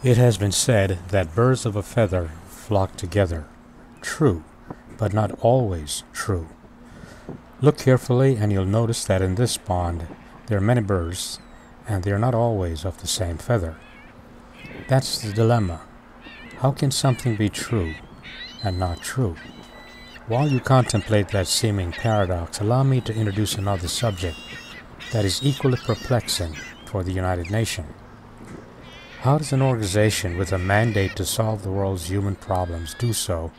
It has been said that birds of a feather flock together. True, but not always true. Look carefully and you'll notice that in this pond there are many birds, and they are not always of the same feather. That's the dilemma. How can something be true and not true? While you contemplate that seeming paradox, allow me to introduce another subject that is equally perplexing for the United Nations. How does an organization with a mandate to solve the world's human problems do so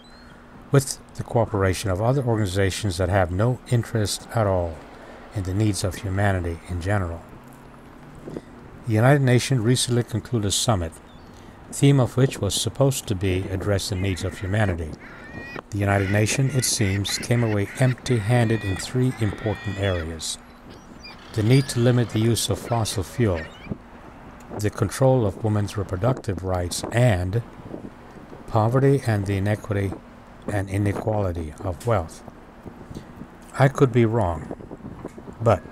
with the cooperation of other organizations that have no interest at all in the needs of humanity in general? The United Nations recently concluded a summit, the theme of which was supposed to be address the needs of humanity. The United Nations, it seems, came away empty-handed in three important areas: the need to limit the use of fossil fuel, the control of women's reproductive rights, and poverty and the inequity and inequality of wealth. I could be wrong, but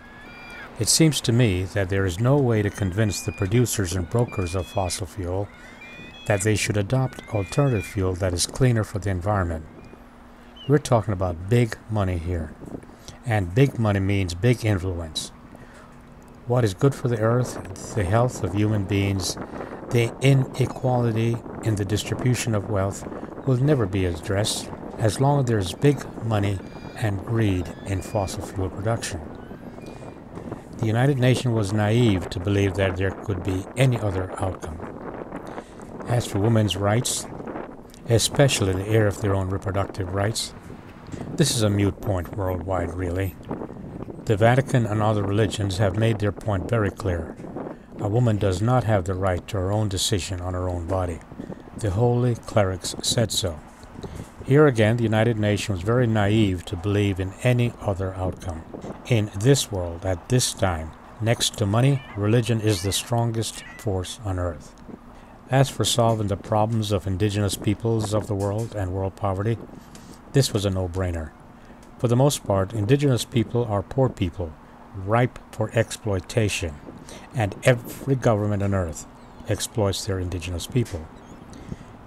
it seems to me that there is no way to convince the producers and brokers of fossil fuel that they should adopt alternative fuel that is cleaner for the environment. We're talking about big money here, and big money means big influence. What is good for the earth, the health of human beings, the inequality in the distribution of wealth will never be addressed as long as there is big money and greed in fossil fuel production. The United Nations was naive to believe that there could be any other outcome. As for women's rights, especially in the area of their own reproductive rights, this is a moot point worldwide, really. The Vatican and other religions have made their point very clear. A woman does not have the right to her own decision on her own body. The holy clerics said so. Here again, the United Nations was very naive to believe in any other outcome. In this world, at this time, next to money, religion is the strongest force on earth. As for solving the problems of indigenous peoples of the world and world poverty, this was a no-brainer. For the most part, indigenous people are poor people, ripe for exploitation, and every government on earth exploits their indigenous people.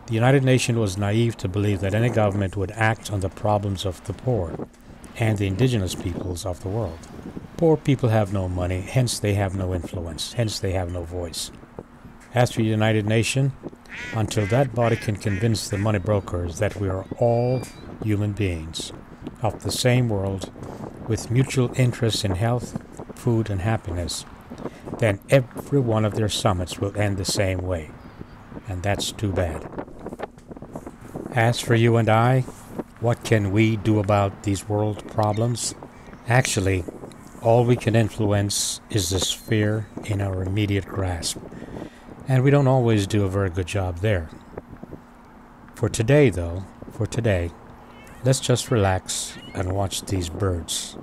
The United Nations was naive to believe that any government would act on the problems of the poor and the indigenous peoples of the world. Poor people have no money, hence they have no influence, hence they have no voice. As for the United Nations, until that body can convince the money brokers that we are all human beings of the same world with mutual interests in health, food, and happiness, then every one of their summits will end the same way. And that's too bad. As for you and I, what can we do about these world problems? Actually, all we can influence is the sphere in our immediate grasp. And we don't always do a very good job there. For today, let's just relax and watch these birds.